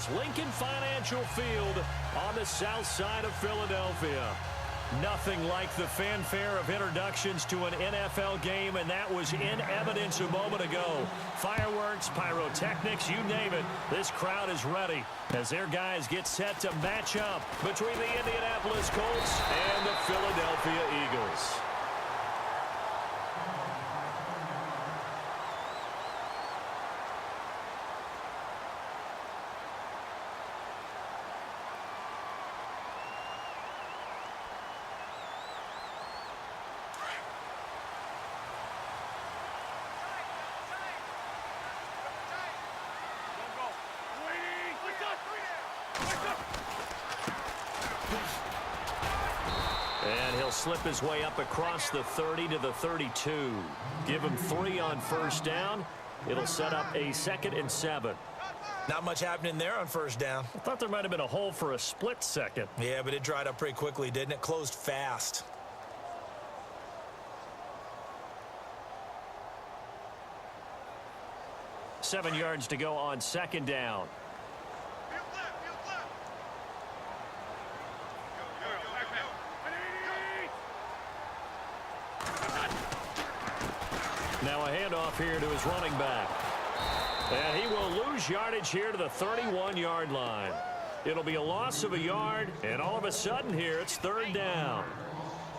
is Lincoln Financial Field on the south side of Philadelphia. Nothing like the fanfare of introductions to an NFL game, and that was in evidence a moment ago. Fireworks, pyrotechnics, you name it. This crowd is ready as their guys get set to match up between the Indianapolis Colts and the Philadelphia Eagles. And he'll slip his way up across the 30 to the 32. Give him 3 on first down. It'll set up a 2nd and 7. Not much happening there on first down. I thought there might have been a hole for a split second. Yeah, but it dried up pretty quickly, didn't it? Closed fast. Seven yards to go on second down. Now a handoff here to his running back. And he will lose yardage here to the 31-yard line. It'll be a loss of a yard, and all of a sudden here it's third down.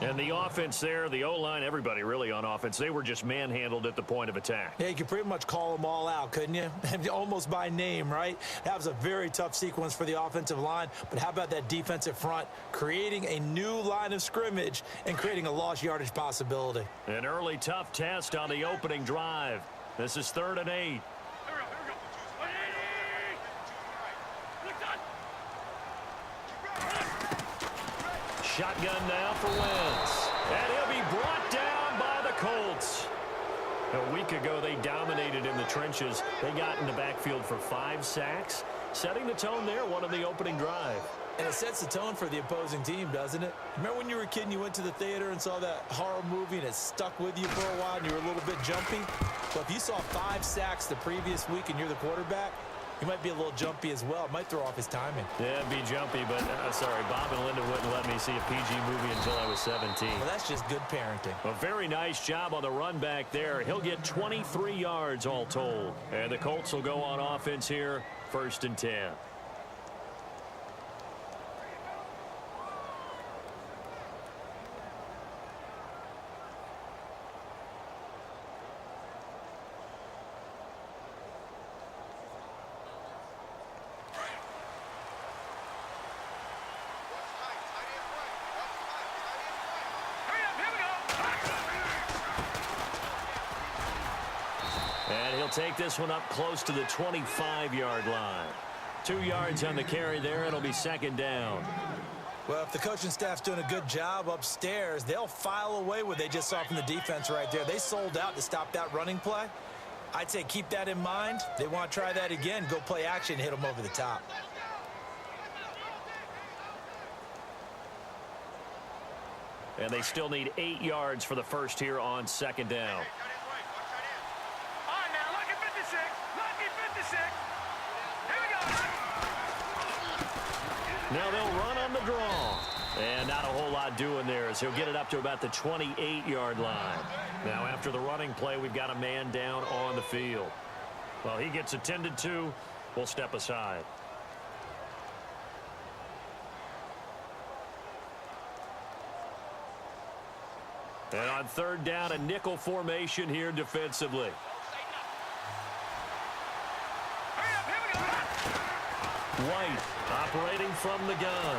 And the offense there, the O-line, everybody really on offense, they were just manhandled at the point of attack. Yeah, you could pretty much call them all out, couldn't you? Almost by name, right? That was a very tough sequence for the offensive line. But how about that defensive front creating a new line of scrimmage and creating a lost yardage possibility? An early tough test on the opening drive. This is 3rd and 8. Shotgun now for Wentz. And he'll be brought down by the Colts. A week ago, they dominated in the trenches. They got in the backfield for 5 sacks, setting the tone there, one of the opening drive. And it sets the tone for the opposing team, doesn't it? Remember when you were a kid and you went to the theater and saw that horror movie and it stuck with you for a while and you were a little bit jumpy? Well, if you saw 5 sacks the previous week and you're the quarterback, he might be a little jumpy as well. It might throw off his timing. Yeah, it'd be jumpy, but sorry, Bob and Linda wouldn't let me see a PG movie until I was 17. Well, that's just good parenting. A very nice job on the run back there. He'll get 23 yards all told. And the Colts will go on offense here, 1st and 10. And he'll take this one up close to the 25-yard line. 2 yards on the carry there. It'll be 2nd down. Well, if the coaching staff's doing a good job upstairs, they'll file away what they just saw from the defense right there. They sold out to stop that running play. I'd say keep that in mind. They want to try that again. Go play action, hit them over the top. And they still need 8 yards for the first here on 2nd down. Now they'll run on the draw. And not a whole lot doing there as he'll get it up to about the 28-yard line. Now after the running play, we've got a man down on the field. Well, he gets attended to. We'll step aside. And on 3rd down, a nickel formation here defensively. White operating from the gun.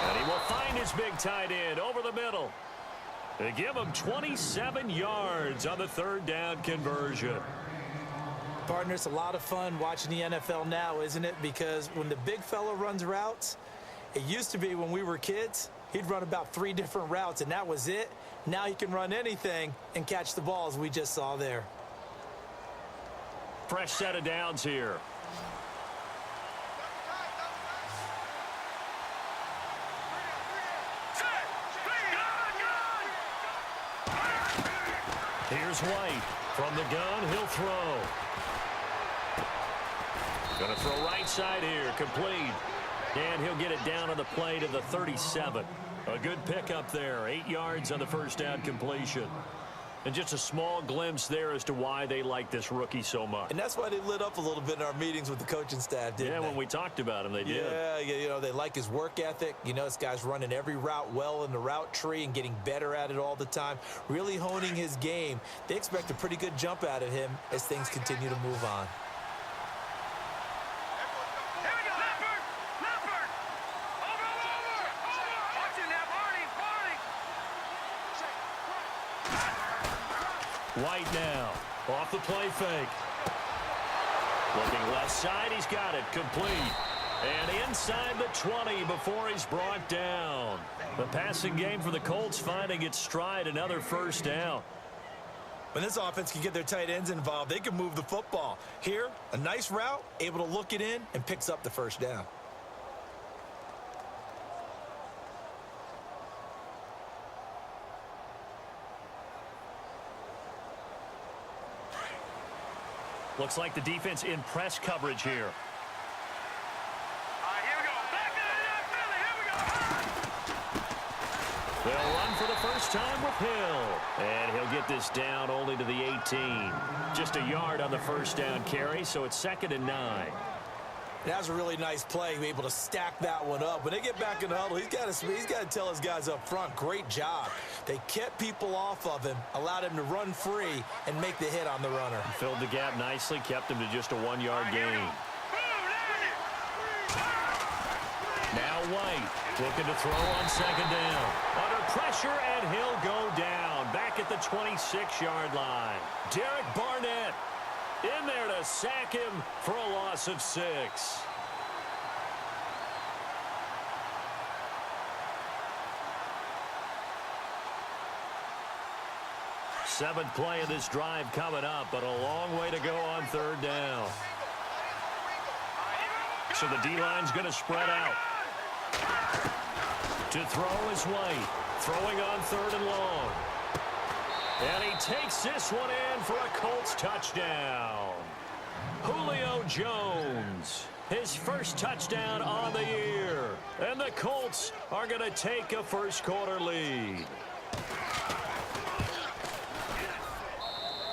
And he will find his big tight end over the middle. They give him 27 yards on the 3rd down conversion. Partner, it's a lot of fun watching the NFL now, isn't it? Because when the big fella runs routes, it used to be when we were kids, he'd run about 3 different routes, and that was it. Now he can run anything and catch the ball, as we just saw there. Fresh set of downs here. Here's White. From the gun, he'll throw. Going to throw right side here, complete. And he'll get it down on the play to the 37. A good pickup there, 8 yards on the first down completion. And just a small glimpse there as to why they like this rookie so much. And that's why they lit up a little bit in our meetings with the coaching staff, didn't they? Yeah, when we talked about him, they did. Yeah, you know, they like his work ethic. You know, this guy's running every route well in the route tree and getting better at it all the time, really honing his game. They expect a pretty good jump out of him as things continue to move on. White now, off the play fake. Looking left side, he's got it, complete. And inside the 20 before he's brought down. The passing game for the Colts finding its stride, another first down. When this offense can get their tight ends involved, they can move the football. Here, a nice route, able to look it in, and picks up the first down. Looks like the defense in press coverage here. They'll run for the first time with Hill. And he'll get this down only to the 18. Just a yard on the first down carry, so it's 2nd and 9. That was a really nice play, able to stack that one up. When they get back in the huddle, he's got to tell his guys up front, great job. They kept people off of him, allowed him to run free, and make the hit on the runner. Filled the gap nicely, kept him to just a 1-yard gain. Now White looking to throw on 2nd down. Under pressure, and he'll go down. Back at the 26-yard line. Derek Barnett in there to sack him for a loss of 6. Seventh play of this drive coming up, but a long way to go on 3rd down. So the D-line's going to spread out. To throw is White. Throwing on 3rd and long. And he takes this one in for a Colts touchdown. Julio Jones, his first touchdown on the year. And the Colts are going to take a first-quarter lead.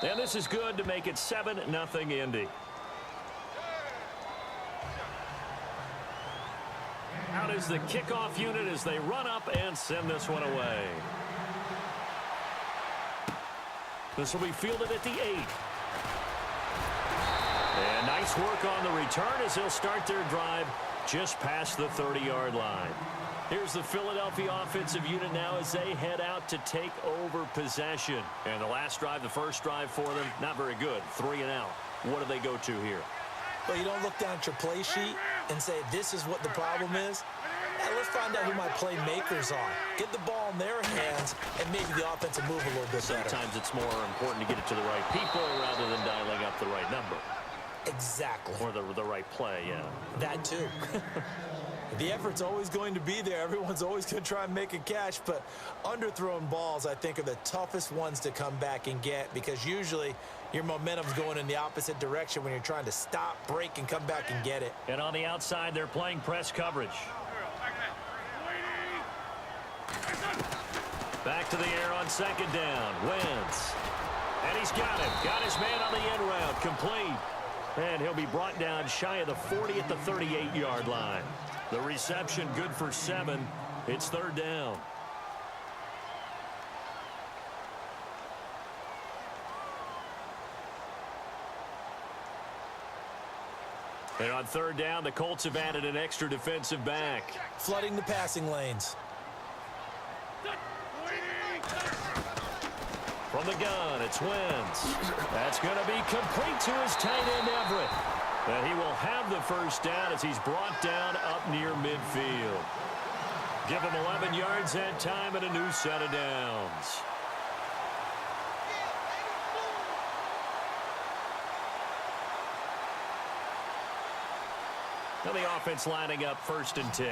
And this is good to make it 7-0 Indy. Out is the kickoff unit as they run up and send this one away. This will be fielded at the 8. And nice work on the return as they'll start their drive just past the 30-yard line. Here's the Philadelphia offensive unit now as they head out to take over possession. And the last drive, the first drive for them, not very good. 3 and out. What do they go to here? Well, you don't look down at your play sheet and say, this is what the problem is. Now, let's find out who my playmakers are. Get the ball in their hands, and maybe the offense will move a little bit better. Sometimes it's more important to get it to the right people rather than dialing up the right number. Exactly. Or the right play, yeah. That too. The effort's always going to be there. Everyone's always going to try and make a catch, but underthrown balls, I think, are the toughest ones to come back and get because usually your momentum's going in the opposite direction when you're trying to stop, break, and come back and get it. And on the outside, they're playing press coverage. Back to the air on 2nd down. Wentz. And he's got him. Got his man on the end route. Complete. And he'll be brought down shy of the 40 at the 38-yard line. The reception good for 7. It's 3rd down. And on 3rd down, the Colts have added an extra defensive back. Flooding the passing lanes. From the gun, it's Wentz. That's going to be complete to his tight end, Everett. And he will have the first down as he's brought down up near midfield. Give him 11 yards that time and a new set of downs. Now the offense lining up 1st and 10.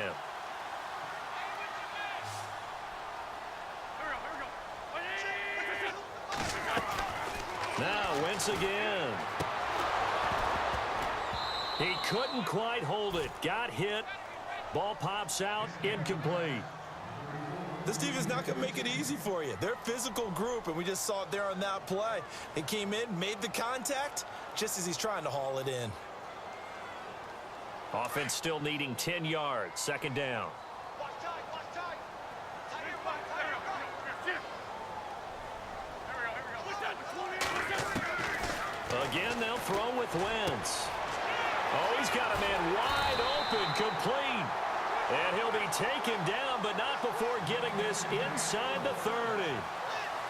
Now Wentz again. He couldn't quite hold it. Got hit. Ball pops out. Incomplete. This defense not going to make it easy for you. They're a physical group, and we just saw it there on that play. He came in, made the contact, just as he's trying to haul it in. Offense still needing 10 yards. Second down. Again, they'll throw with Wentz. Oh, he's got a man wide open, complete. And he'll be taken down, but not before getting this inside the 30.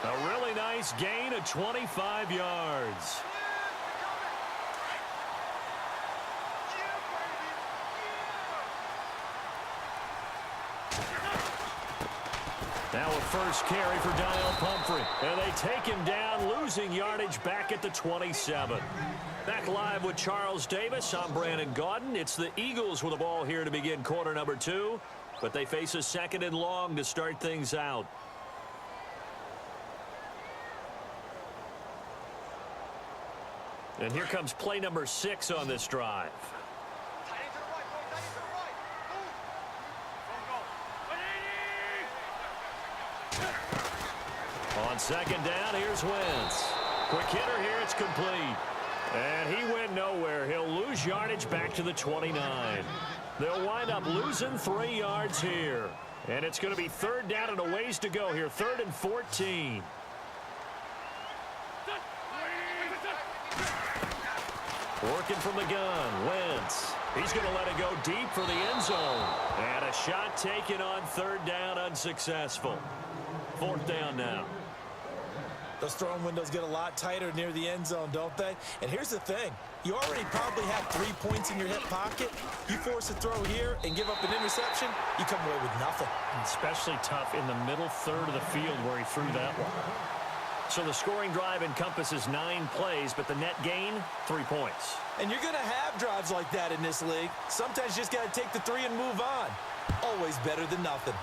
A really nice gain of 25 yards. Now a first carry for Daniel Pumphrey. And they take him down, losing yardage back at the 27. Back live with Charles Davis. I'm Brandon Gaudin. It's the Eagles with the ball here to begin quarter number 2. But they face a second and long to start things out. And here comes play number 6 on this drive. On second down, here's Wentz. Quick hitter here, it's complete. And he went nowhere. He'll lose yardage back to the 29. They'll wind up losing 3 yards here. And it's going to be third down and a ways to go here. 3rd and 14. Working from the gun, Wentz. He's going to let it go deep for the end zone. And a shot taken on 3rd down, unsuccessful. 4th down now. Those throwing windows get a lot tighter near the end zone, don't they? And here's the thing. You already probably have 3 points in your hip pocket. You force a throw here and give up an interception, you come away with nothing. Especially tough in the middle third of the field where he threw that one. So the scoring drive encompasses 9 plays, but the net gain, 3 points. And you're going to have drives like that in this league. Sometimes you just got to take the 3 and move on. Always better than nothing.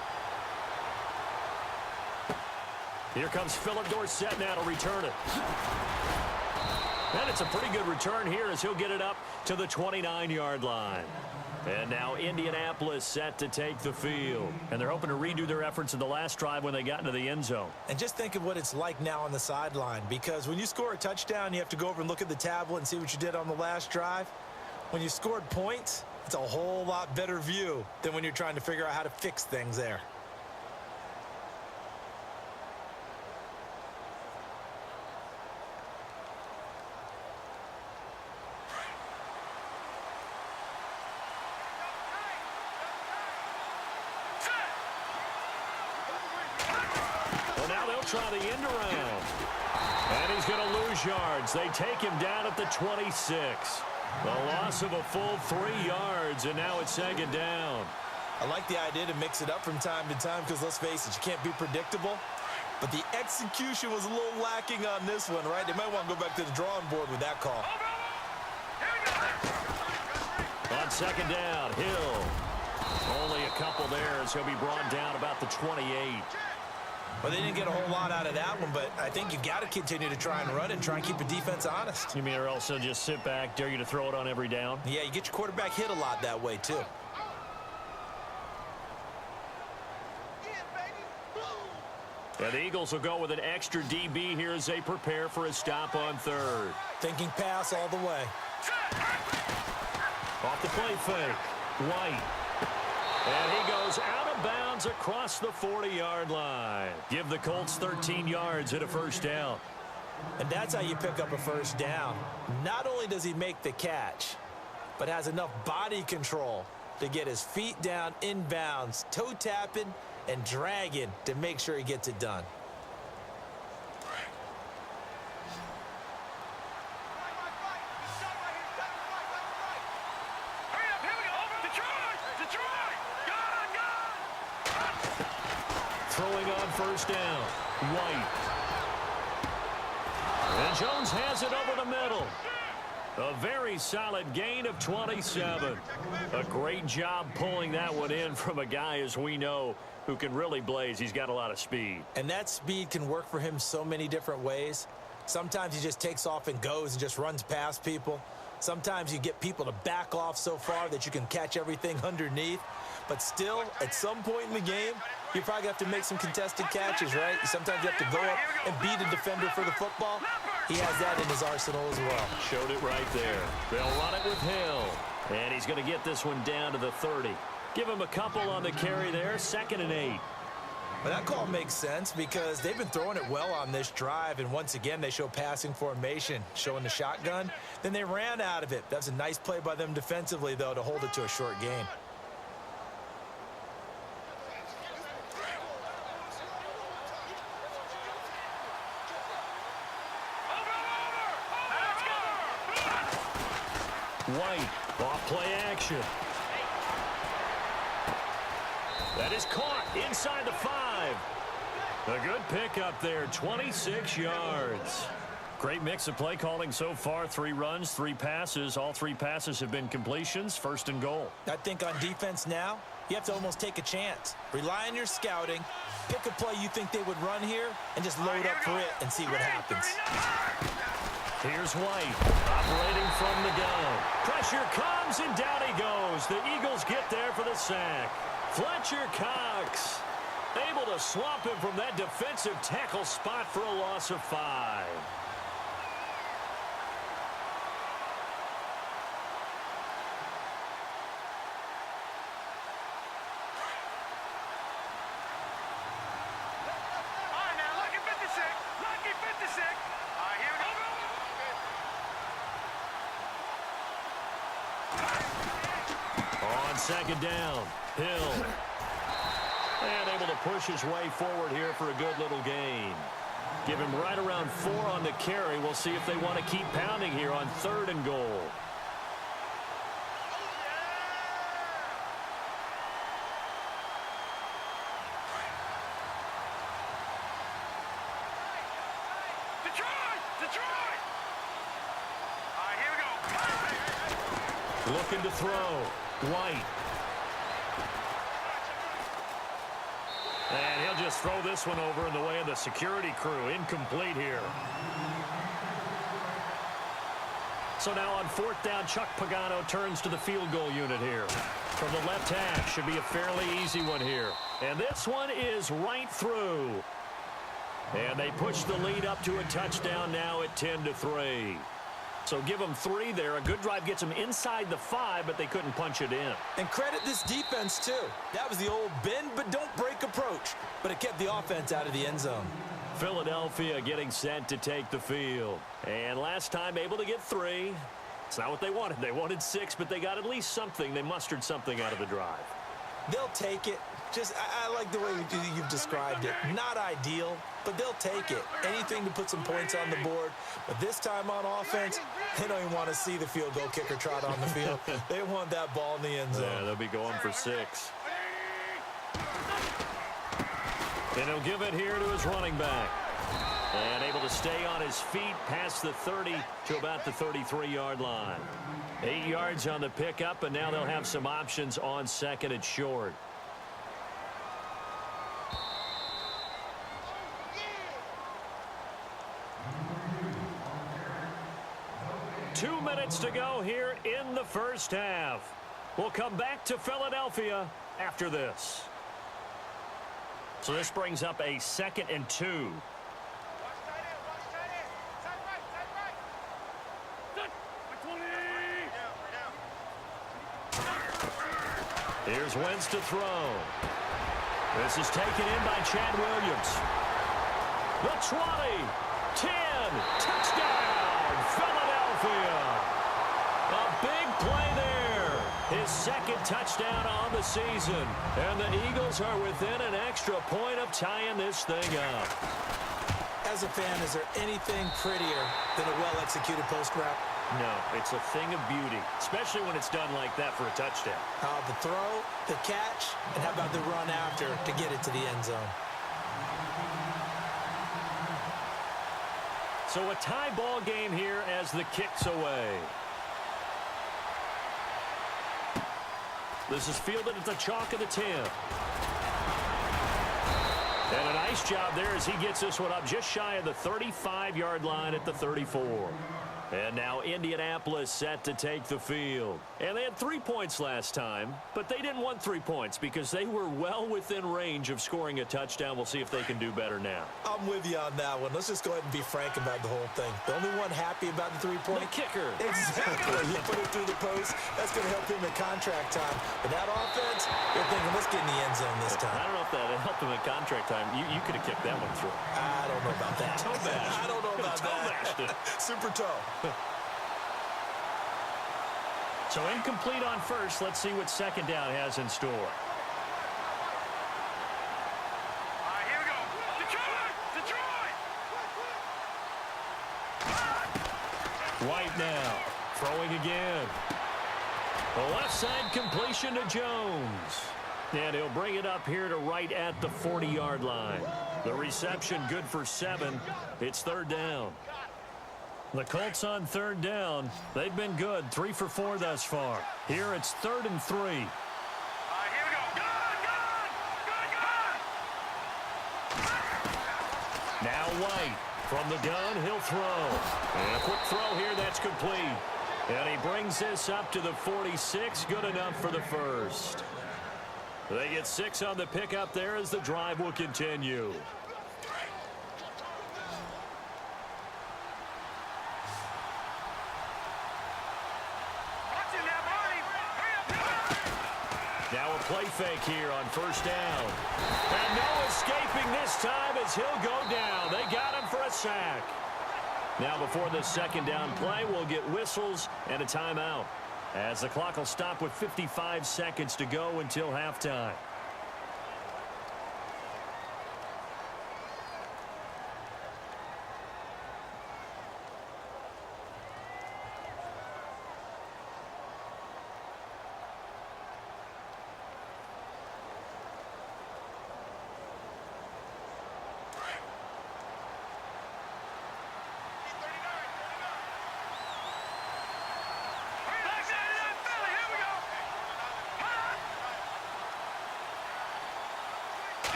Here comes Philip Dorsett now to return it. And it's a pretty good return here as he'll get it up to the 29-yard line. And now Indianapolis set to take the field. And they're hoping to redo their efforts in the last drive when they got into the end zone. And just think of what it's like now on the sideline. Because when you score a touchdown, you have to go over and look at the tablet and see what you did on the last drive. When you scored points, it's a whole lot better view than when you're trying to figure out how to fix things there. Try the end around. And he's going to lose yards. They take him down at the 26. The loss of a full 3 yards, and now it's second down. I like the idea to mix it up from time to time because, let's face it, you can't be predictable. But the execution was a little lacking on this one, right? They might want to go back to the drawing board with that call. On second down, Hill. Only a couple there as he'll be brought down about the 28. Well, they didn't get a whole lot out of that one, but I think you've got to continue to try and run and try and keep the defense honest. You mean or else they'll just sit back, dare you to throw it on every down? Yeah, you get your quarterback hit a lot that way, too. And the Eagles will go with an extra DB here as they prepare for a stop on 3rd. Thinking pass all the way. Off the play fake. White. And he goes out of bounds across the 40-yard line. Give the Colts 13 yards at a first down. And that's how you pick up a first down. Not only does he make the catch, but has enough body control to get his feet down inbounds, toe tapping and dragging to make sure he gets it done. Throwing on first down, White. And Jones has it over the middle. A very solid gain of 27. A great job pulling that one in from a guy, as we know, who can really blaze. He's got a lot of speed. And that speed can work for him so many different ways. Sometimes he just takes off and goes and just runs past people. Sometimes you get people to back off so far that you can catch everything underneath. But still, at some point in the game, you probably have to make some contested catches, right? Sometimes you have to go up and beat a defender for the football. He has that in his arsenal as well. Showed it right there. They'll run it with Hill. And he's going to get this one down to the 30. Give him a couple on the carry there, 2nd and 8. Well, that call makes sense because they've been throwing it well on this drive, and once again, they show passing formation, showing the shotgun. Then they ran out of it. That's a nice play by them defensively, though, to hold it to a short gain. White, off play action. That is caught inside the 5. A good pickup there, 26 yards. Great mix of play calling so far. 3 runs, 3 passes. All 3 passes have been completions. 1st and goal. I think on defense now, you have to almost take a chance. Rely on your scouting. Pick a play you think they would run here and just load up for it and see what happens. Here's White, operating from the gun. Pressure comes, and down he goes. The Eagles get there for the sack. Fletcher Cox able to swamp him from that defensive tackle spot for a loss of 5. On 2nd down, Hill. And able to push his way forward here for a good little gain. Give him right around 4 on the carry. We'll see if they want to keep pounding here on 3rd and goal. Looking to throw. White. And he'll just throw this one over in the way of the security crew. Incomplete here. So now on 4th down, Chuck Pagano turns to the field goal unit here. From the left hash, should be a fairly easy one here. And this one is right through. And they push the lead up to a touchdown now at 10-3. So give them 3 there. A good drive gets them inside the 5, but they couldn't punch it in. And credit this defense, too. That was the old bend but don't break approach, but it kept the offense out of the end zone. Philadelphia getting set to take the field. And last time able to get 3. It's not what they wanted. They wanted 6, but they got at least something. They mustered something out of the drive. They'll take it. Just, I like the way you've described it. Not ideal, but they'll take it. Anything to put some points on the board. But this time on offense, they don't even want to see the field goal kicker trot on the field. They want that ball in the end zone. Yeah, they'll be going for 6. And he'll give it here to his running back. And able to stay on his feet past the 30 to about the 33-yard line. 8 yards on the pickup, and now they'll have some options on 2nd and short. Two minutes to go here in the first half. We'll come back to Philadelphia after this. So this brings up a 2nd and 2. Here's Wentz to throw. This is taken in by Chad Williams. The 20, 10, touchdown, Philadelphia. A big play there. His 2nd touchdown on the season. And the Eagles are within an extra point of tying this thing up. As a fan, is there anything prettier than a well-executed post route? No, it's a thing of beauty, especially when it's done like that for a touchdown. The throw, the catch, and how about the run after to get it to the end zone? So a tie ball game here as the kick's away. This is fielded at the chalk of the 10. And a nice job there as he gets this one up just shy of the 35-yard line at the 34. And now Indianapolis set to take the field. And they had 3 points last time, but they didn't want 3 points because they were well within range of scoring a touchdown. We'll see if they can do better now. I'm with you on that one. Let's just go ahead and be frank about the whole thing. The only one happy about the 3-point? The kicker. Exactly. He put it through the post. That's going to help him in contract time. But that offense, they're thinking, let's get in the end zone this time. I don't know if that helped him in contract time. You could have kicked that one through. I don't know about that. Toe bash. I don't know about that. Super toe. So incomplete on first. Let's see what second down has in store. All right, here we go. Detroit! White now. Throwing again. The left side completion to Jones. And he'll bring it up here to right at the 40-yard line. The reception good for 7. It's third down. The Colts on third down. They've been good. 3 for 4 thus far. Here it's 3rd and 3. All right, here we go. Gun! Now White from the gun. He'll throw. And a quick throw here. That's complete. And he brings this up to the 46. Good enough for the first. They get 6 on the pickup there as the drive will continue. Now a play fake here on first down. And no escaping this time as he'll go down. They got him for a sack. Now before this second down play, we'll get whistles and a timeout, as the clock will stop with 55 seconds to go until halftime.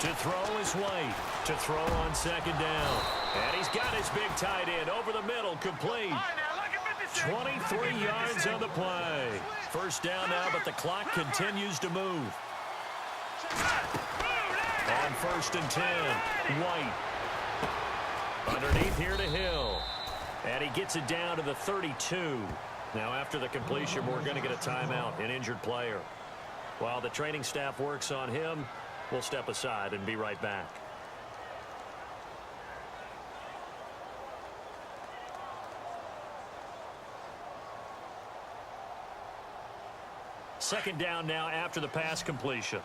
To throw is White. To throw on second down. And he's got his big tight end over the middle, complete. 23 yards on the play. First down now, but the clock continues to move. On 1st and 10, White. Underneath here to Hill. And he gets it down to the 32. Now after the completion, we're going to get a timeout, an injured player. While the training staff works on him, we'll step aside and be right back. Second down now after the pass completion.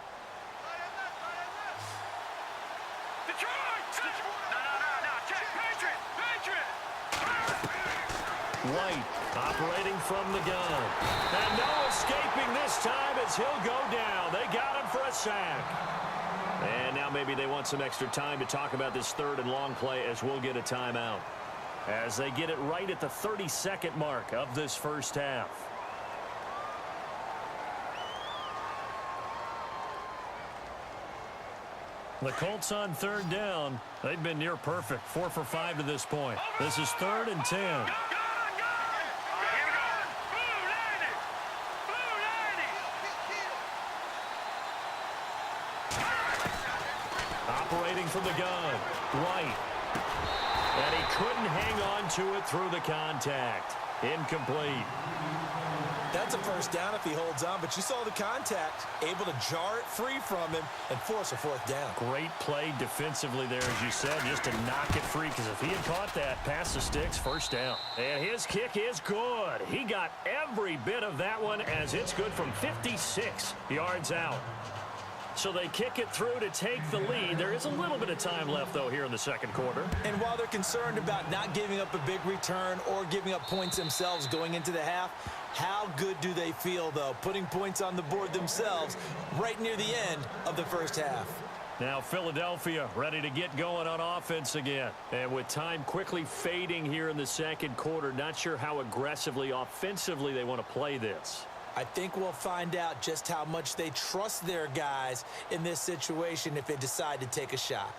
White operating from the gun. And no escaping this time as he'll go down. They got him for a sack. And now maybe they want some extra time to talk about this third and long play as we'll get a timeout, as they get it right at the 32nd mark of this first half. The Colts on third down. They've been near perfect. 4 for 5 to this point. This is 3rd and 10. Operating from the gun, White. And he couldn't hang on to it through the contact. Incomplete. That's a first down if he holds on, but you saw the contact, able to jar it free from him and force a 4th down. Great play defensively there, as you said, just to knock it free, because if he had caught that, past the sticks, first down. And his kick is good. He got every bit of that one, as it's good from 56 yards out. So they kick it through to take the lead. There is a little bit of time left, though, here in the second quarter. And while they're concerned about not giving up a big return or giving up points themselves going into the half, how good do they feel, though, putting points on the board themselves right near the end of the first half? Now Philadelphia ready to get going on offense again. And with time quickly fading here in the second quarter, not sure how aggressively, offensively they want to play this. I think we'll find out just how much they trust their guys in this situation if they decide to take a shot.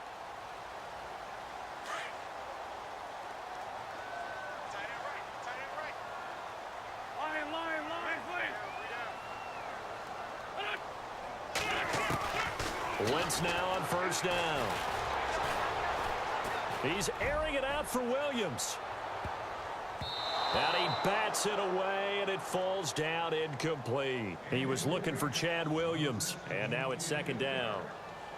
Wentz now on first down. He's airing it out for Williams. And he bats it away, and it falls down incomplete. He was looking for Chad Williams, and now it's second down.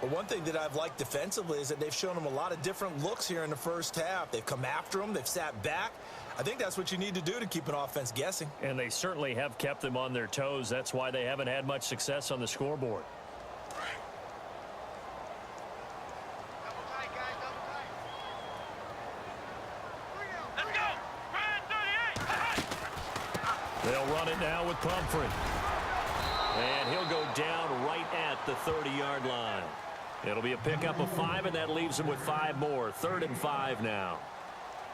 Well, one thing that I've liked defensively is that they've shown him a lot of different looks here in the first half. They've come after him. They've sat back. I think that's what you need to do to keep an offense guessing. And they certainly have kept them on their toes. That's why they haven't had much success on the scoreboard. They'll run it now with Pumphrey. And he'll go down right at the 30-yard line. It'll be a pickup of 5, and that leaves them with 5 more. 3rd and 5 now.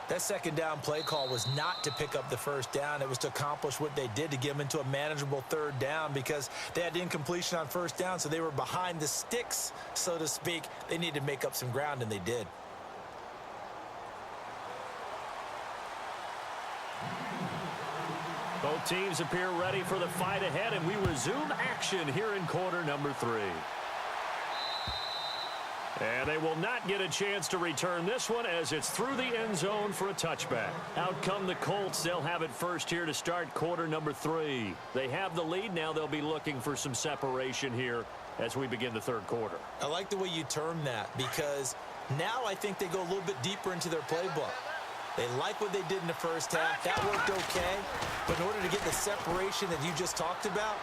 That second down play call was not to pick up the first down. It was to accomplish what they did, to get them into a manageable 3rd down, because they had incompletion on first down, so they were behind the sticks, so to speak. They needed to make up some ground, and they did. Both teams appear ready for the fight ahead, and we resume action here in quarter number 3. And they will not get a chance to return this one as it's through the end zone for a touchback. Out come the Colts. They'll have it first here to start quarter number 3. They have the lead. Now they'll be looking for some separation here as we begin the 3rd quarter. I like the way you term that, because now I think they go a little bit deeper into their playbook. They like what they did in the first half. That worked okay. But in order to get the separation that you just talked about,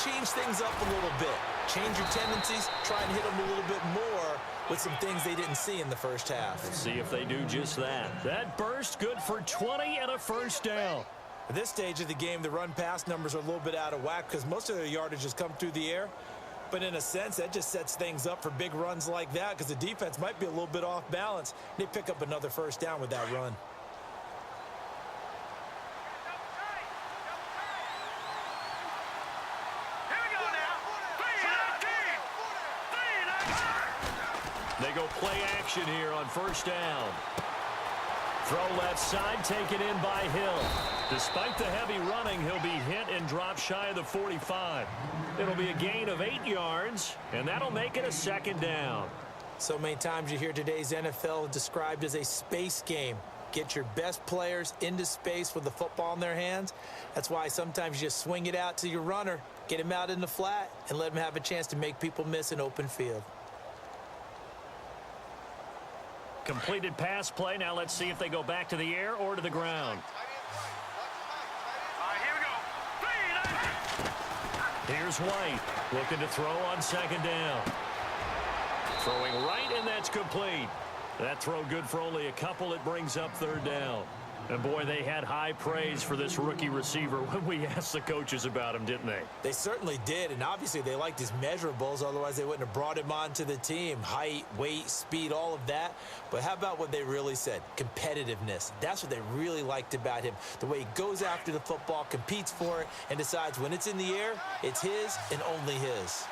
change things up a little bit. Change your tendencies. Try and hit them a little bit more with some things they didn't see in the first half. Let's see if they do just that. That burst good for 20 and a first down. At this stage of the game, the run-pass numbers are a little bit out of whack because most of their yardage has come through the air. But in a sense, that just sets things up for big runs like that because the defense might be a little bit off balance. They pick up another first down with that run. They go play action here on first down. Throw left side, taken in by Hill. Despite the heavy running, he'll be hit and drop shy of the 45. It'll be a gain of 8 yards, and that'll make it a second down. So many times you hear today's NFL described as a space game. Get your best players into space with the football in their hands. That's why sometimes you just swing it out to your runner, get him out in the flat, and let him have a chance to make people miss an open field. Completed pass play. Now let's see if they go back to the air or to the ground. Here's White looking to throw on second down. Throwing right, and that's complete. That throw good for only a couple. It brings up 3rd down. And, boy, they had high praise for this rookie receiver when we asked the coaches about him, didn't they? They certainly did, and obviously they liked his measurables. Otherwise, they wouldn't have brought him onto the team. Height, weight, speed, all of that. But how about what they really said? Competitiveness. That's what they really liked about him. The way he goes after the football, competes for it, and decides when it's in the air, it's his and only his.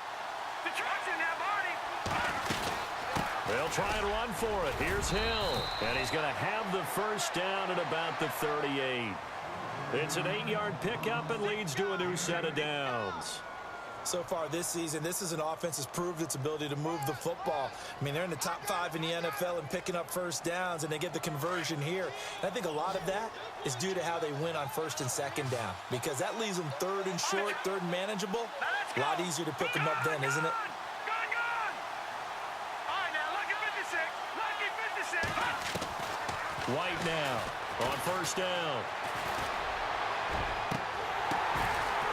They'll try and run for it. Here's Hill. And he's going to have the first down at about the 38. It's an 8-yard pickup and leads to a new set of downs. So far this season, this is an offense that's proved its ability to move the football. I mean, they're in the top 5 in the NFL in picking up first downs, and they get the conversion here. And I think a lot of that is due to how they win on 1st and 2nd down, because that leaves them 3rd and short, 3rd and manageable. A lot easier to pick them up then, isn't it? White now on first down.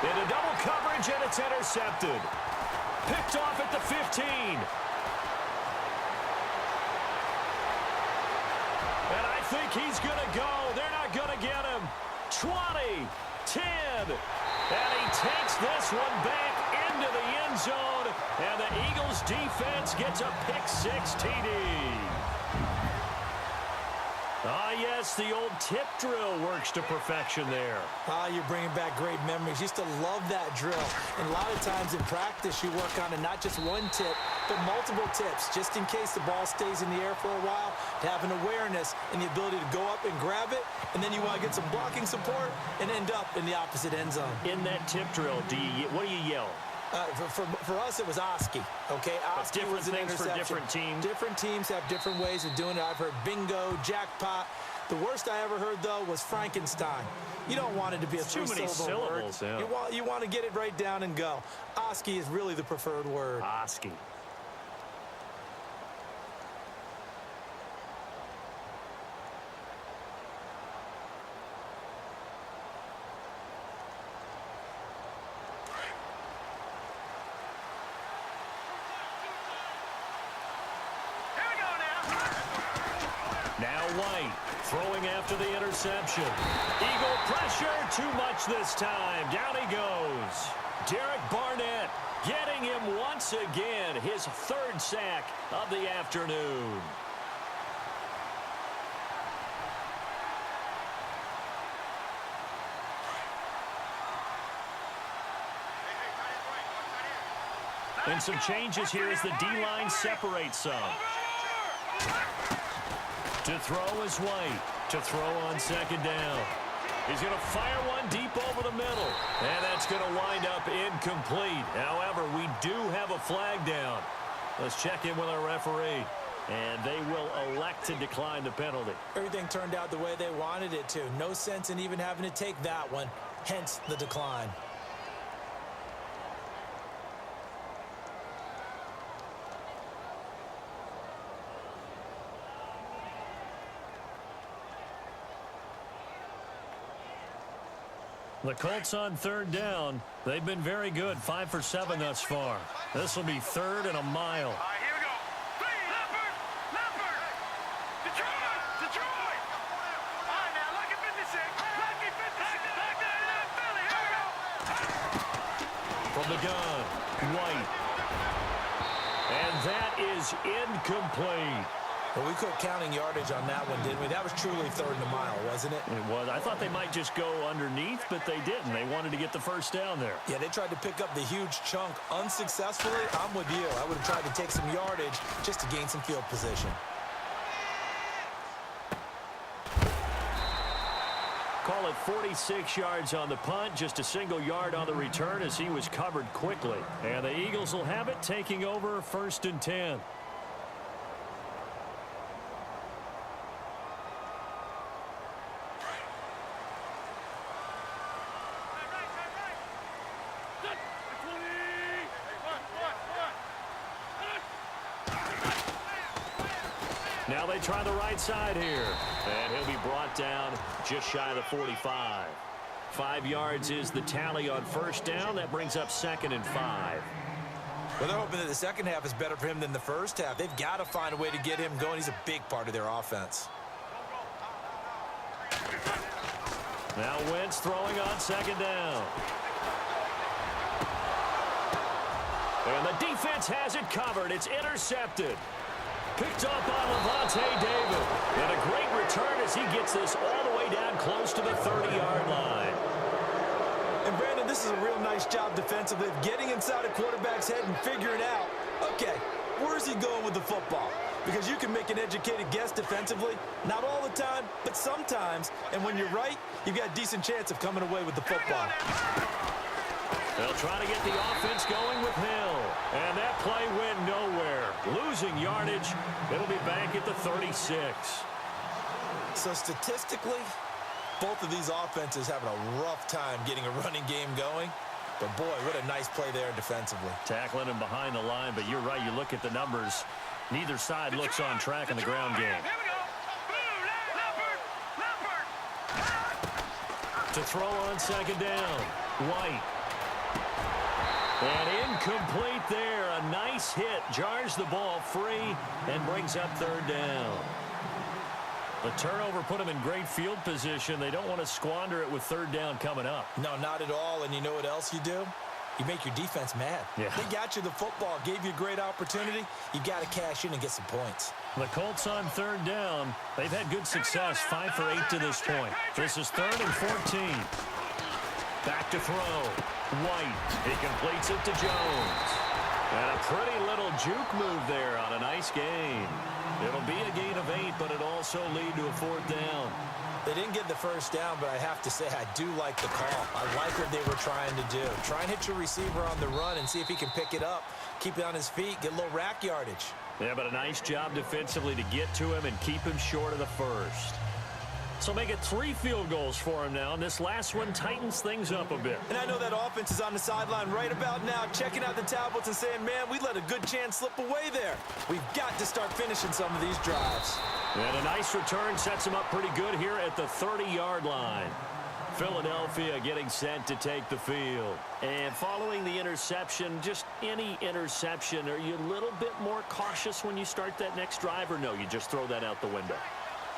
Into double coverage, and it's intercepted. Picked off at the 15. And I think he's going to go. They're not going to get him. 20, 10. And he takes this one back into the end zone. And the Eagles defense gets a pick-6 TD. Ah, yes, the old tip drill works to perfection there. Ah, you're bringing back great memories. Used to love that drill. And a lot of times in practice, you work on it, not just one tip, but multiple tips, just in case the ball stays in the air for a while, to have an awareness and the ability to go up and grab it, and then you want to get some blocking support and end up in the opposite end zone. In that tip drill, what do you yell? For us, it was Oski. Okay, Oski different was an things for interception. different teams. Different teams have different ways of doing it. I've heard bingo, jackpot. The worst I ever heard, though, was Frankenstein. You don't want it to be a Too many syllables. word. Yeah. You want to get it right down and go. Oski is really the preferred word. Oski. Here we go now. Now White throwing after the interception. Eagle pressure, too much this time. Down he goes. Derek Barnett getting him once again, his third sack of the afternoon. And some changes here as the D-line separates some. To throw is White. To throw on second down. He's going to fire one deep over the middle. And that's going to wind up incomplete. However, we do have a flag down. Let's check in with our referee. And they will elect to decline the penalty. Everything turned out the way they wanted it to. No sense in even having to take that one. Hence the decline. The Colts on third down. They've been very good, 5 for 7 thus far. This will be third and a mile. All right, here we go. Leopard. Detroit. All right, now, lucky 56. Lucky 56. Back there in that Philly. Here we go. From the gun, White. And that is incomplete. Well, we quit counting yardage on that one, didn't we? That was truly third and a mile, wasn't it? It was. I thought they might just go underneath, but they didn't. They wanted to get the first down there. Yeah, they tried to pick up the huge chunk unsuccessfully. I'm with you. I would have tried to take some yardage just to gain some field position. Call it 46 yards on the punt, just a single yard on the return as he was covered quickly. And the Eagles will have it, taking over 1st and 10. Now they try the right side here. And he'll be brought down just shy of the 45. 5 yards is the tally on first down. That brings up 2nd and 5. Well, they're hoping that the second half is better for him than the first half. They've got to find a way to get him going. He's a big part of their offense. Now Wentz throwing on second down. And the defense has it covered. It's intercepted. Picked up on Levante David. And a great return as he gets this all the way down close to the 30-yard line. And, Brandon, this is a real nice job defensively of getting inside a quarterback's head and figuring out, okay, where's he going with the football? Because you can make an educated guess defensively. Not all the time, but sometimes. And when you're right, you've got a decent chance of coming away with the football. They'll try to get the offense going with Hill. And that play went nowhere. Losing yardage. It'll be back at the 36. So statistically, both of these offenses having a rough time getting a running game going. But, boy, what a nice play there defensively. Tackling him behind the line, but you're right. You look at the numbers. Neither side looks on track in the ground game. Here we go. Leopard. To throw on second down. White. And incomplete there. A nice hit. Jars the ball free and brings up third down. The turnover put them in great field position. They don't want to squander it with third down coming up. No, not at all. And you know what else you do? You make your defense mad. Yeah. They got you the football, gave you a great opportunity. You got to cash in and get some points. The Colts on third down. They've had good success, 5 for 8 to this point. This is 3rd and 14. Back to throw. White. He completes it to Jones. And a pretty little juke move there on a nice gain. It'll be a gain of 8, but it'll also lead to a 4th down. They didn't get the first down, but I have to say I do like the call. I like what they were trying to do. Try and hit your receiver on the run and see if he can pick it up, keep it on his feet, get a little rack yardage. Yeah, but a nice job defensively to get to him and keep him short of the first. So make it 3 field goals for him now, and this last one tightens things up a bit. And I know that offense is on the sideline right about now, checking out the tablets and saying, man, we let a good chance slip away there. We've got to start finishing some of these drives. And a nice return sets him up pretty good here at the 30-yard line. Philadelphia getting set to take the field. And following the interception, just any interception, are you a little bit more cautious when you start that next drive, or no, you just throw that out the window?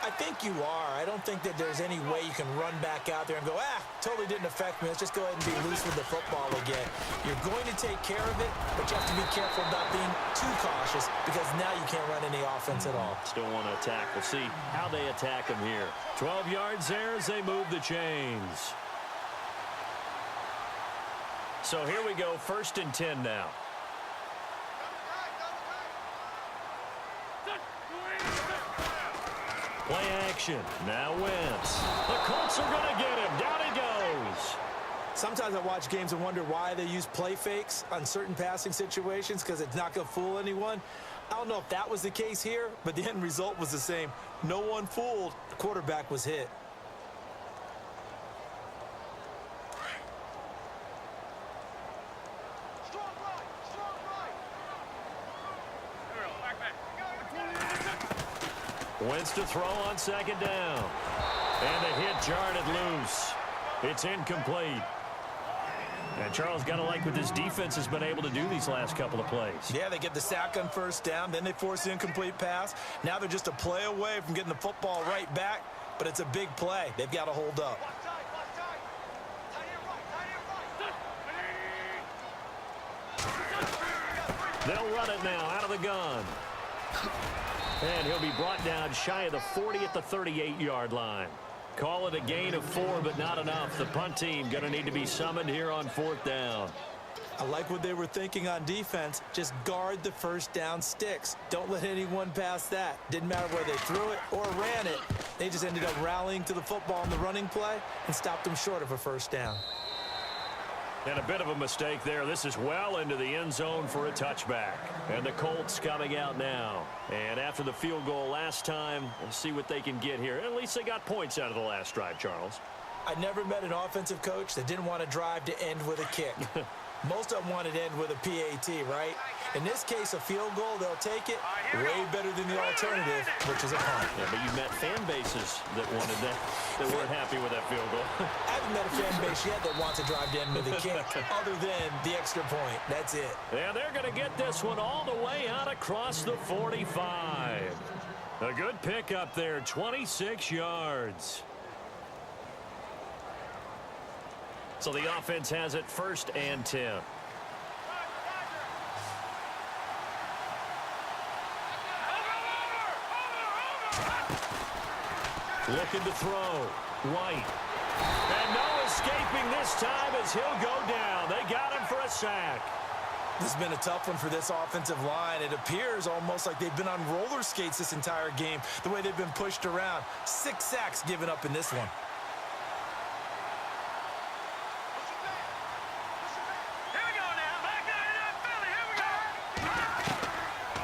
I think you are. I don't think that there's any way you can run back out there and go, totally didn't affect me. Let's just go ahead and be loose with the football again. You're going to take care of it, but you have to be careful about being too cautious because now you can't run any offense at all. Still want to attack. We'll see how they attack him here. 12 yards there as they move the chains. So here we go, 1st and 10 now. Play action. Now Wentz. The Colts are going to get him. Down he goes. Sometimes I watch games and wonder why they use play fakes on certain passing situations because it's not going to fool anyone. I don't know if that was the case here, but the end result was the same. No one fooled. The quarterback was hit. Wentz to throw on 2nd down. And the hit jarred it loose. It's incomplete. And Charles, got to like what this defense has been able to do these last couple of plays. Yeah, they get the sack on 1st down, then they force the incomplete pass. Now they're just a play away from getting the football right back, but it's a big play. They've got to hold up. They'll run it now out of the gun. And he'll be brought down shy of the 40 at the 38-yard line. Call it a gain of 4, but not enough. The punt team going to need to be summoned here on 4th down. I like what they were thinking on defense. Just guard the 1st down sticks. Don't let anyone pass that. Didn't matter whether they threw it or ran it. They just ended up rallying to the football in the running play and stopped them short of a 1st down. And a bit of a mistake there. This is well into the end zone for a touchback. And the Colts coming out now. And after the field goal last time, we'll see what they can get here. At least they got points out of the last drive, Charles. I never met an offensive coach that didn't want to drive to end with a kick. Most of them wanted to end with a PAT, right? In this case, a field goal, they'll take it way better than the alternative, which is a punt. Yeah, but you met fan bases that wanted that, that weren't happy with that field goal. I haven't met a fan base yet that wants to drive to end with a kick, other than the extra point. That's it. Yeah, they're going to get this one all the way out across the 45. A good pickup there, 26 yards. So the offense has it 1st and 10. Looking to throw. White. And no escaping this time as he'll go down. They got him for a sack. This has been a tough one for this offensive line. It appears almost like they've been on roller skates this entire game, the way they've been pushed around. 6 sacks given up in this one.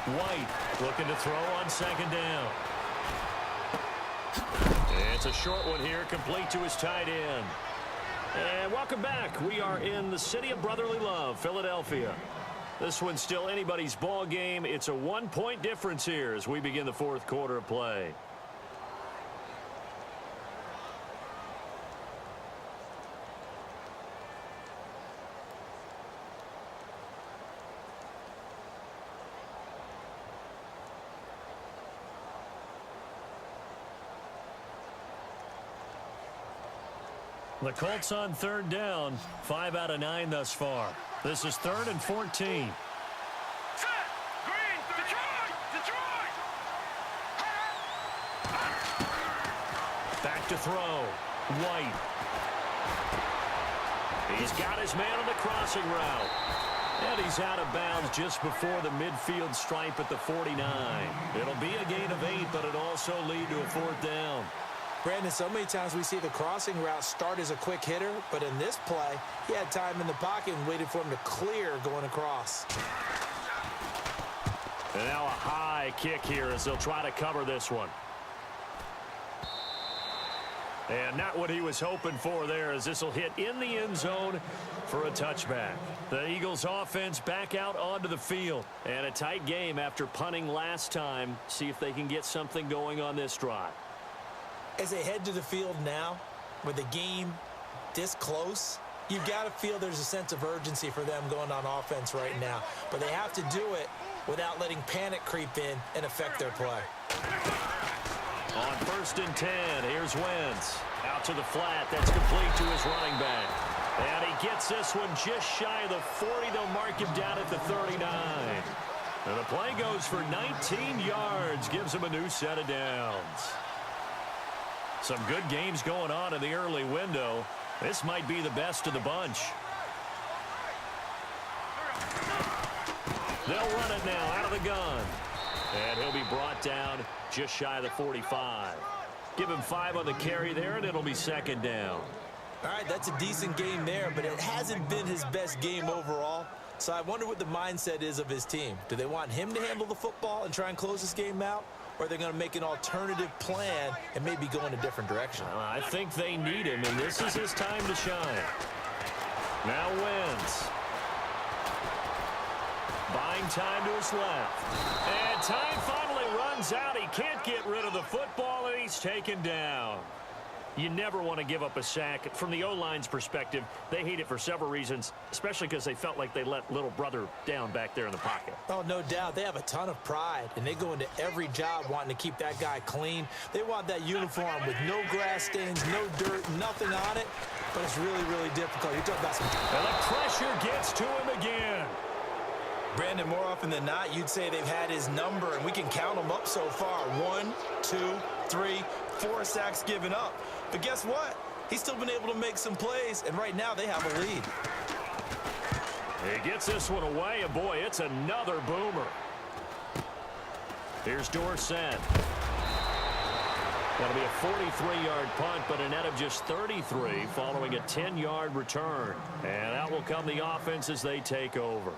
White looking to throw on 2nd down. It's a short one here, complete to his tight end. And welcome back. We are in the city of brotherly love, Philadelphia. This one's still anybody's ball game. It's a 1-point difference here as we begin the 4th quarter of play. The Colts on 3rd down, 5 out of 9 thus far. This is 3rd and 14. Set! Green! Detroit! Detroit! Back to throw. White. He's got his man on the crossing route. And he's out of bounds just before the midfield stripe at the 49. It'll be a gain of 8, but it'll also lead to a 4th down. Brandon, so many times we see the crossing route start as a quick hitter, but in this play, he had time in the pocket and waited for him to clear going across. And now a high kick here as they'll try to cover this one. And not what he was hoping for there, as this will hit in the end zone for a touchback. The Eagles offense back out onto the field. And a tight game after punting last time. See if they can get something going on this drive. As they head to the field now, with the game this close, you've got to feel there's a sense of urgency for them going on offense right now. But they have to do it without letting panic creep in and affect their play. On 1st and 10, here's Wentz. Out to the flat. That's complete to his running back. And he gets this one just shy of the 40. They'll mark him down at the 39. And the play goes for 19 yards. Gives him a new set of downs. Some good games going on in the early window. This might be the best of the bunch. They'll run it now out of the gun. And he'll be brought down just shy of the 45. Give him 5 on the carry there, and it'll be 2nd down. All right, that's a decent game there, but it hasn't been his best game overall. So I wonder what the mindset is of his team. Do they want him to handle the football and try and close this game out? Or are they going to make an alternative plan and maybe go in a different direction? I think they need him, and this is his time to shine. Now Wentz. Buying time to his left. And time finally runs out. He can't get rid of the football, and he's taken down. You never want to give up a sack. From the O-line's perspective, they hate it for several reasons, especially because they felt like they let little brother down back there in the pocket. Oh, no doubt. They have a ton of pride, and they go into every job wanting to keep that guy clean. They want that uniform with no grass stains, no dirt, nothing on it, but it's really, really difficult. You're talking about some... And the pressure gets to him again. Brandon, more often than not, you'd say they've had his number, and we can count them up so far. 1, 2, 3, 4 sacks given up. But guess what? He's still been able to make some plays, and right now they have a lead. He gets this one away, and boy, it's another boomer. Here's Dorsett. That'll be a 43-yard punt, but a net of just 33 following a 10-yard return. And out will come the offense as they take over.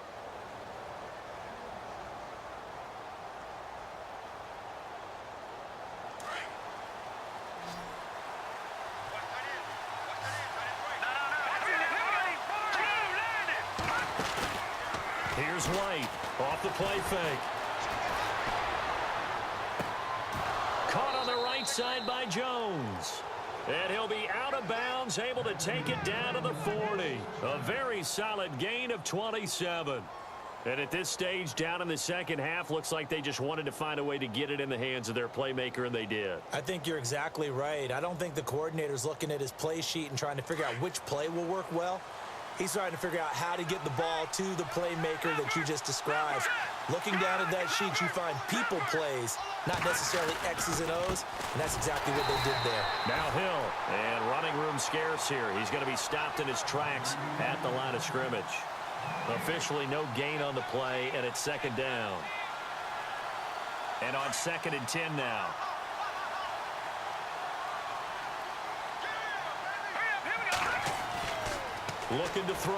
Here's White off the play fake. Caught on the right side by Jones. And he'll be out of bounds, able to take it down to the 40. A very solid gain of 27. And at this stage, down in the second half, looks like they just wanted to find a way to get it in the hands of their playmaker, and they did. I think you're exactly right. I don't think the coordinator's looking at his play sheet and trying to figure out which play will work well. He's trying to figure out how to get the ball to the playmaker that you just described. Looking down at that sheet, you find people plays, not necessarily X's and O's, and that's exactly what they did there. Now Hill, and running room scarce here. He's going to be stopped in his tracks at the line of scrimmage. Officially no gain on the play, and it's 2nd down. And on 2nd and 10 now. Looking to throw.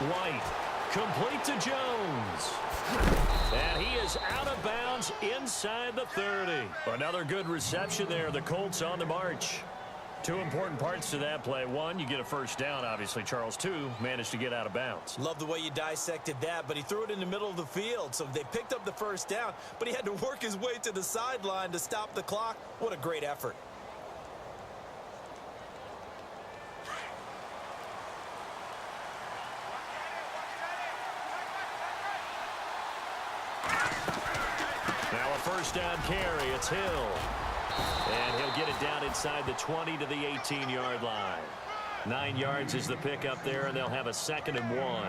White. Complete to Jones. And he is out of bounds inside the 30. Another good reception there. The Colts on the march. 2 important parts to that play. 1, you get a first down, obviously, Charles. 2, managed to get out of bounds. Love the way you dissected that, but he threw it in the middle of the field. So they picked up the first down, but he had to work his way to the sideline to stop the clock. What a great effort. Now a first down carry. It's Hill. And he'll get it down inside the 20 to the 18-yard line. 9 yards is the pickup there, and they'll have a 2nd and 1.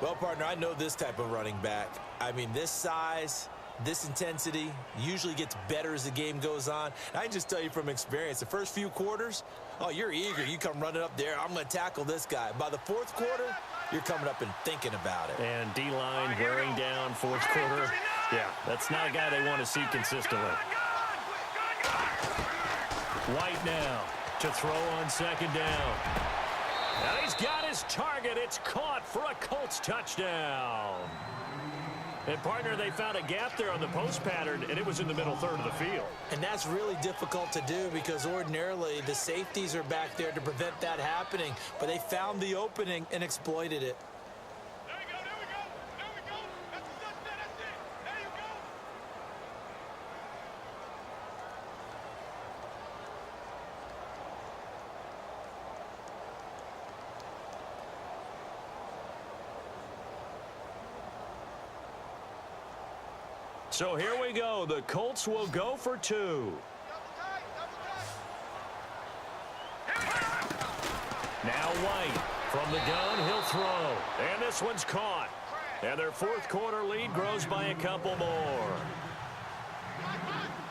Well, partner, I know this type of running back. I mean, this size, this intensity usually gets better as the game goes on. I can just tell you from experience, the first few quarters, oh, you're eager. You come running up there. I'm going to tackle this guy. By the 4th quarter, you're coming up and thinking about it. And D-line wearing down 4th quarter. Yeah, that's not a guy they want to see consistently. White now to throw on second down. And he's got his target. It's caught for a Colts touchdown. And, partner, they found a gap there on the post pattern, and it was in the middle third of the field. And that's really difficult to do because ordinarily the safeties are back there to prevent that happening. But they found the opening and exploited it. There we go, there we go, there we go. That's the touchdown, that's it. There you go. So here we go. The Colts will go for two. Now White from the gun. He'll throw. And this one's caught. And their fourth quarter lead grows by a couple more.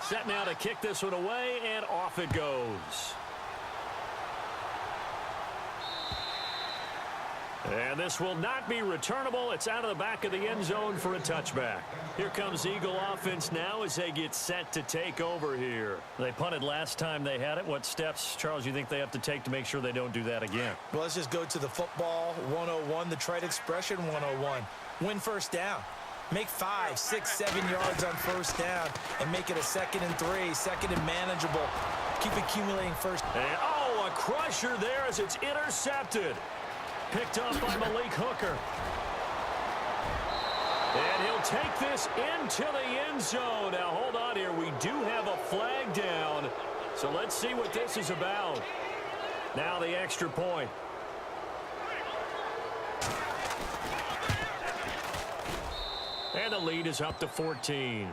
Set now to kick this one away, and off it goes. And this will not be returnable. It's out of the back of the end zone for a touchback. Here comes Eagle offense now as they get set to take over here. They punted last time they had it. What steps, Charles, you think they have to take to make sure they don't do that again? Well, let's just go to the football 101, the trade expression 101. Win first down. Make 5, 6, 7 yards on first down and make it a 2nd and 3, 2nd and manageable. Keep accumulating first. And, oh, a crusher there as it's intercepted. Picked up by Malik Hooker. And he'll take this into the end zone. Now, hold on here. We do have a flag down. So let's see what this is about. Now the extra point. And the lead is up to 14.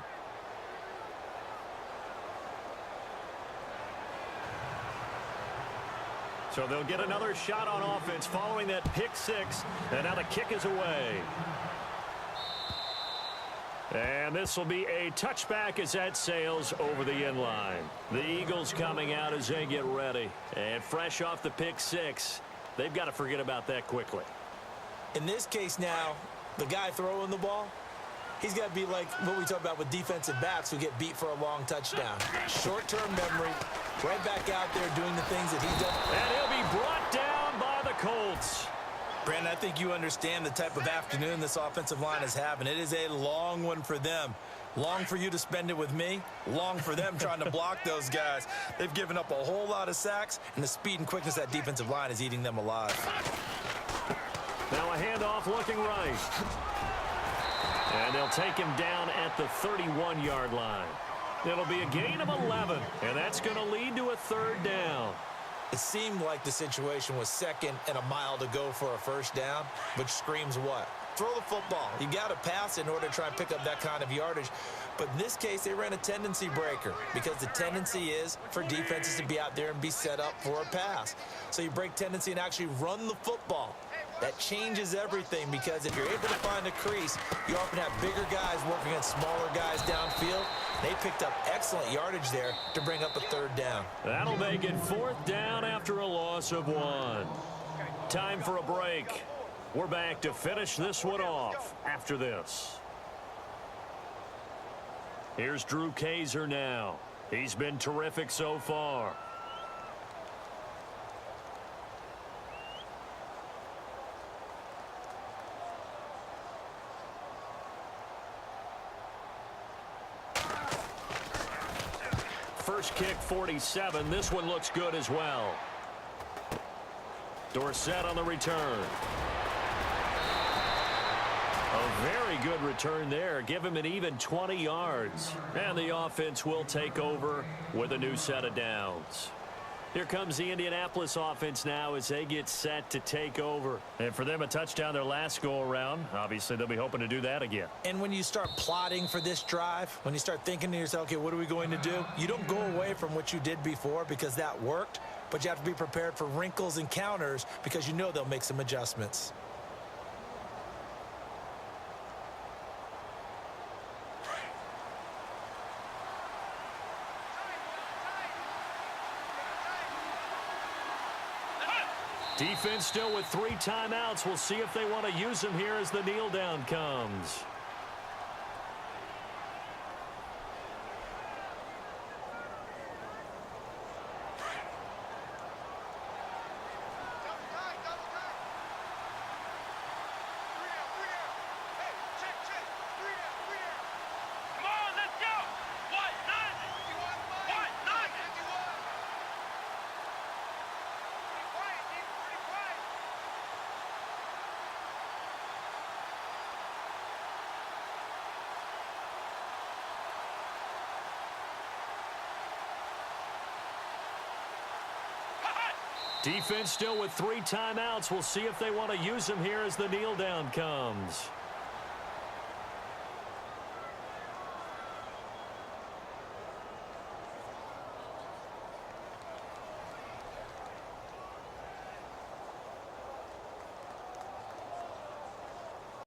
So they'll get another shot on offense following that pick six. And now the kick is away. And this will be a touchback as that sails over the end line. The Eagles coming out as they get ready. And fresh off the pick six, they've got to forget about that quickly. In this case now, the guy throwing the ball, he's got to be like what we talk about with defensive backs who get beat for a long touchdown. Short-term memory, right back out there doing the things that he does. And he'll be brought down by the Colts. Brandon, I think you understand the type of afternoon this offensive line is having. It is a long one for them. Long for you to spend it with me. Long for them trying to block those guys. They've given up a whole lot of sacks, and the speed and quickness of that defensive line is eating them alive. Now a handoff looking right. And they'll take him down at the 31-yard line. It'll be a gain of 11, and that's going to lead to a third down. It seemed like the situation was 2nd and a mile to go for a first down, which screams what? Throw the football. You got to pass in order to try and pick up that kind of yardage. But in this case, they ran a tendency breaker because the tendency is for defenses to be out there and be set up for a pass. So you break tendency and actually run the football. That changes everything because if you're able to find a crease, you often have bigger guys working against smaller guys downfield. They picked up excellent yardage there to bring up a third down. That'll make it 4th down after a loss of 1. Time for a break. We're back to finish this one off after this. Here's Drew Kaiser now. He's been terrific so far. First kick, 47. This one looks good as well. Dorsett on the return. A very good return there. Give him an even 20 yards. And the offense will take over with a new set of downs. Here comes the Indianapolis offense now as they get set to take over. And for them, a touchdown their last go-around. Obviously, they'll be hoping to do that again. And when you start plotting for this drive, when you start thinking to yourself, okay, what are we going to do? You don't go away from what you did before because that worked, but you have to be prepared for wrinkles and counters because you know they'll make some adjustments. Defense still with 3 timeouts. We'll see if they want to use them here as the kneel down comes. Defense still with 3 timeouts. We'll see if they want to use them here as the kneel down comes.